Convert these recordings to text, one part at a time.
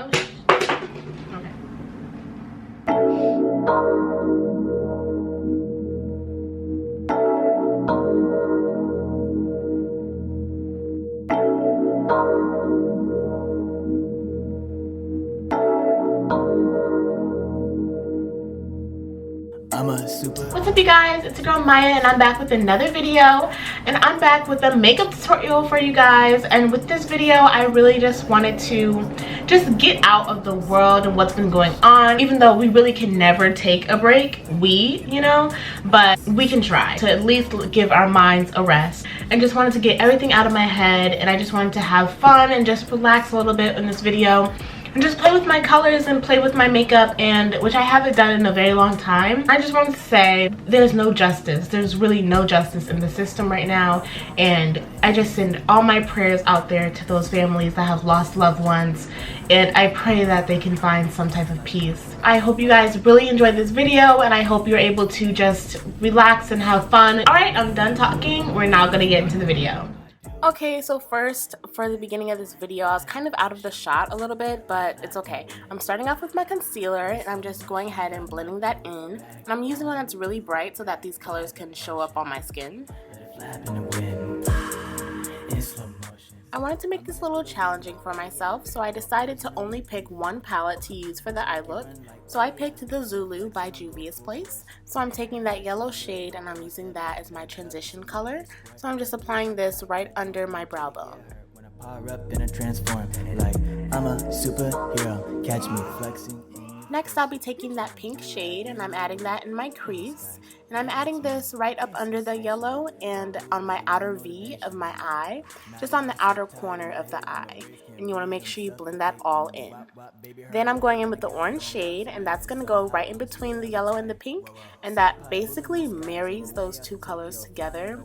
Oh, okay. What's up, you guys? It's your girl Maya, and I'm back with another video. And I'm back with a makeup tutorial for you guys. And with this video, I really just wanted to just get out of the world and what's been going on. Even though we really can never take a break, but we can try to at least give our minds a rest. And just wanted to get everything out of my head, and I just wanted to have fun and just relax a little bit in this video. And just play with my colors and play with my makeup, and which I haven't done in a very long time. I just want to say there's no justice. There's really no justice in the system right now, and I just send all my prayers out there to those families that have lost loved ones, and I pray that they can find some type of peace. I hope you guys really enjoyed this video, and I hope you're able to just relax and have fun. Alright, I'm done talking. We're now gonna get into the video. Okay, so first, for the beginning of this video, I was kind of out of the shot a little bit, but it's okay. I'm starting off with my concealer, and I'm just going ahead and blending that in. And I'm using one that's really bright so that these colors can show up on my skin. I wanted to make this a little challenging for myself, so I decided to only pick one palette to use for the eye look. So I picked the Zulu by Juvias place. So I'm taking that yellow shade and I'm using that as my transition color. So I'm just applying this right under my brow bone. Next, I'll be taking that pink shade and I'm adding that in my crease. And I'm adding this right up under the yellow and on my outer V of my eye, just on the outer corner of the eye. And you want to make sure you blend that all in. Then I'm going in with the orange shade, and that's going to go right in between the yellow and the pink, and that basically marries those two colors together.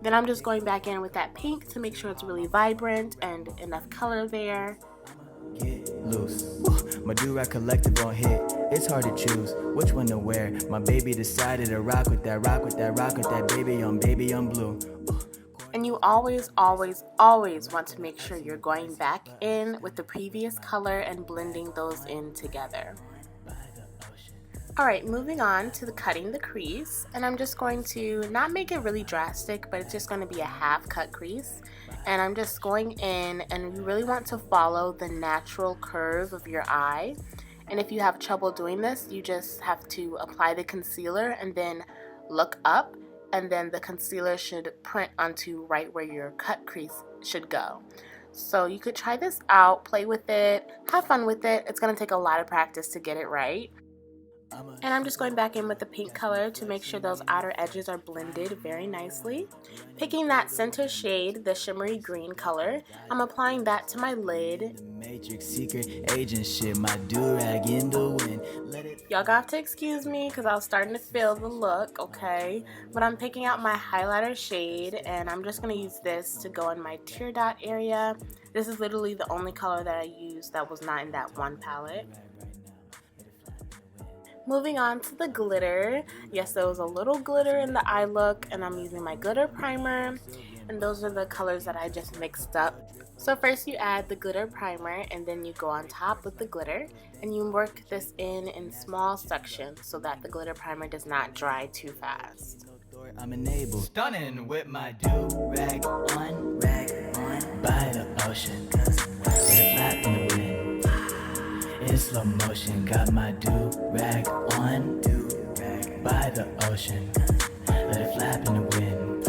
Then I'm just going back in with that pink to make sure it's really vibrant and enough color there. Get loose. My do-rag collective on hit. It's hard to choose which one to wear. My baby decided to rock with that, rock with that, rock with that baby on blue. And you always want to make sure you're going back in with the previous color and blending those in together. Alright, moving on to cutting the crease, and I'm just going to not make it really drastic, but it's just going to be a half cut crease. And I'm just going in, and you really want to follow the natural curve of your eye. And if you have trouble doing this, you just have to apply the concealer and then look up, and then the concealer should print onto right where your cut crease should go. So you could try this out, play with it, have fun with it. It's going to take a lot of practice to get it right. And I'm just going back in with the pink color to make sure those outer edges are blended very nicely. Picking that center shade, the shimmery green color, I'm applying that to my lid. Y'all got to excuse me because I was starting to feel the look, okay? But I'm picking out my highlighter shade, and I'm just going to use this to go in my tear dot area. This is literally the only color that I used that was not in that one palette. Moving on to the glitter. Yes, there was a little glitter in the eye look, and I'm using my glitter primer, and those are the colors that I just mixed up. So first you add the glitter primer, and then you go on top with the glitter, and you work this in small sections so that the glitter primer does not dry too fast. I'm enabled, stunning with my do-rag on by the ocean, flap in the wind. In slow motion, got my do-rag on by the ocean. Let it flap in the wind.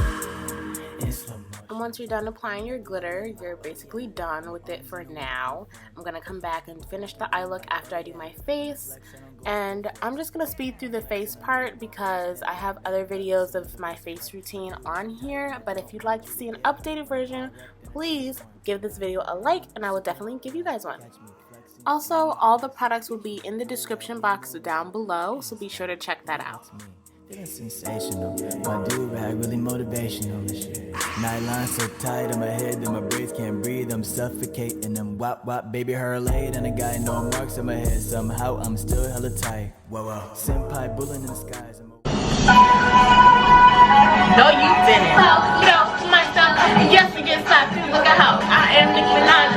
In slow motion. And once you're done applying your glitter, you're basically done with it for now. I'm gonna come back and finish the eye look after I do my face. And I'm just gonna speed through the face part because I have other videos of my face routine on here. But if you'd like to see an updated version, please give this video a like, and I will definitely give you guys one. Also, all the products will be in the description box down below, so be sure to check that out. It's sensational. My do-rag really motivational. Nylon so tight on my head that my braids can't breathe. I'm suffocating. I'm wop wop, baby, her late, and I got no marks on my head. Somehow I'm still hella tight. Whoa whoa. Senpai bullying in the skies. No, you didn't. Well, you know, myself. Yes, got to look at how I am Nicki Minaj,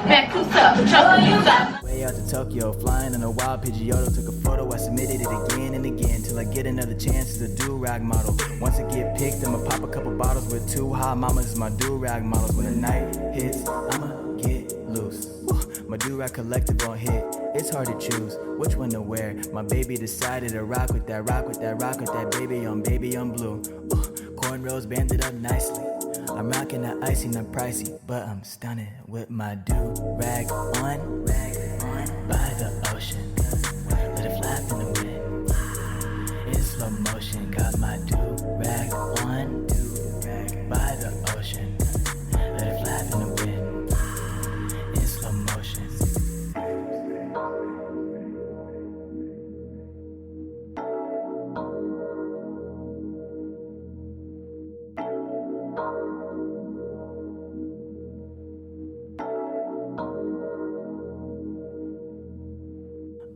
Macusa, Chokusa. Way out to Tokyo, flying in a wild Pidgeotto. Took a photo, I submitted it again and again till I get another chance as a do-rag model. Once I get picked, I'ma pop a couple bottles with two hot mamas as my do-rag models. When the night hits, I'ma get loose. My do-rag collective on hit. It's hard to choose which one to wear. My baby decided to rock with that, rock with that, rock with that baby on blue. Cornrows banded up nicely. I'm rocking that icy, not pricey, but I'm stunning with my do-rag on, by the ocean. Let it flap in the wind. In slow motion, got my do-rag on, by the ocean. Let it flap in the wind. In slow motion.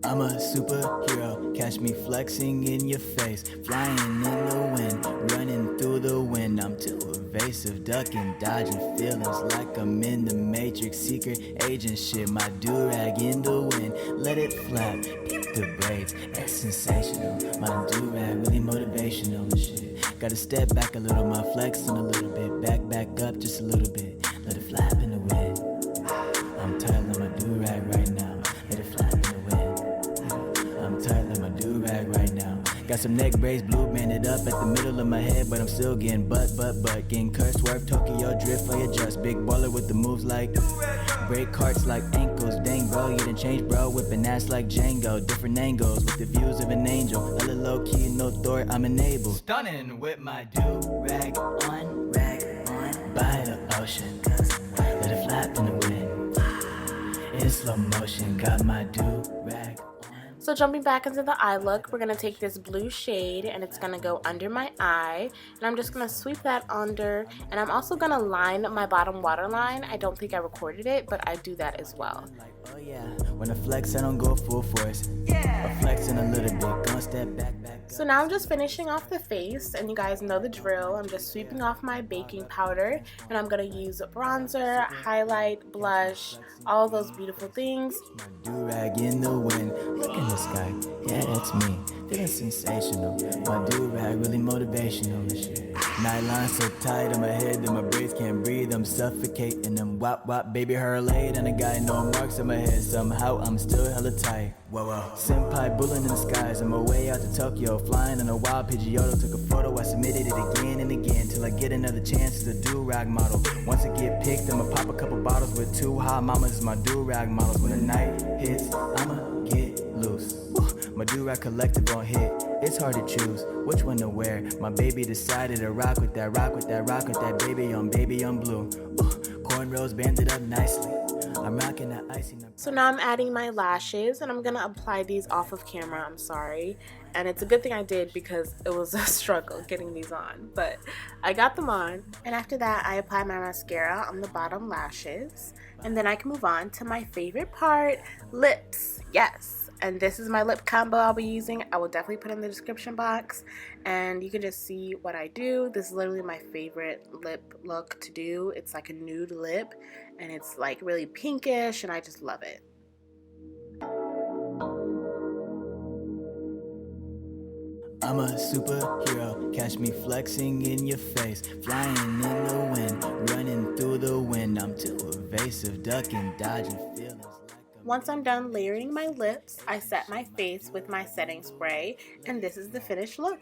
I'm a superhero, catch me flexing in your face, flying in the wind, running through the wind. I'm too evasive, ducking, dodging feelings like I'm in the Matrix, secret agent shit. My do-rag in the wind, let it flap, peep the braids, it's sensational. My do-rag really motivational and shit. Gotta step back a little, my flexing a little bit, back up just a little bit, let it flap in the wind. I'm tired of my do-rag right now, let it flap in the wind. I'm tight like my do-rag right now. Got some neck braids blue banded up at the middle of my head, but I'm still getting butt. Getting cursed, swerve, Tokyo drift, I adjust. Big baller with the moves like break carts like ankles. Dang bro, you done changed bro, whipping ass like Django. Different angles with the views of an angel. Hella low key, no Thor, I'm enabled. Stunning with my do-rag on, by the ocean. Let it flap in the wind. In slow motion, got my do-rag. So jumping back into the eye look, we're going to take this blue shade and it's going to go under my eye. And I'm just going to sweep that under. And I'm also going to line my bottom waterline. I don't think I recorded it, but I do that as well. Oh yeah, when I flex, I don't go full force. I flexing a little bit, gonna step back. So now I'm just finishing off the face, and you guys know the drill. I'm just sweeping off my baking powder, and I'm gonna use bronzer, highlight, blush, all those beautiful things. My do-rag in the wind, look in the sky, yeah that's me, feeling sensational. My do-rag really motivational and shit. Nylon so tight on my head that my braids can't breathe, I'm suffocating them. Wop wop, baby her laid, and I got no marks on my head. Somehow I'm still hella tight. Whoa. Senpai bulling in the skies, I'm away out to Tokyo, flying in a wild Pidgeotto. Took a photo, I submitted it again and again till I get another chance as a do-rag model. Once I get picked, I'ma pop a couple bottles with two hot mamas as my do-rag models. When the night hits, I'ma get loose. My do-rag collective on hit. It's hard to choose which one to wear. My baby decided to rock with that, rock with that, rock with that baby on blue. Cornrows banded up nicely. I'm rocking that icy. So now I'm adding my lashes, and I'm gonna apply these off of camera. I'm sorry, and it's a good thing I did because it was a struggle getting these on, but I got them on. And after that, I apply my mascara on the bottom lashes, and then I can move on to my favorite part, lips. Yes. And this is my lip combo I'll be using. I will definitely put in the description box, and you can just see what I do. This is literally my favorite lip look to do. It's like a nude lip, and it's like really pinkish, and I just love it. I'm a superhero, catch me flexing in your face, flying in the wind, running through the wind. I'm too evasive, ducking, dodging feelings. Once I'm done layering my lips, I set my face with my setting spray, and this is the finished look.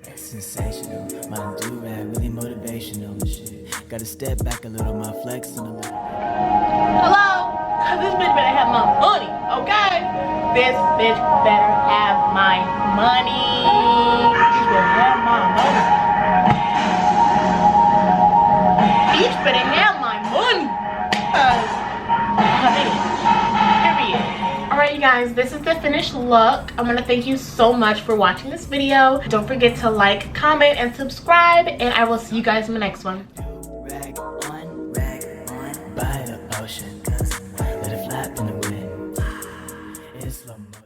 It's sensational, my do-rag really motivational and shit. Gotta step back a little, my flexing a little. Hello? This bitch better have my money, okay? This bitch better have my money. Bitch better have my money. Bitch better have my money. Alright you guys, this is the finished look. I want to thank you so much for watching this video. Don't forget to like, comment, and subscribe, and I will see you guys in the next one. Rag on, by the ocean. Let it flap in the wind. In slow motion.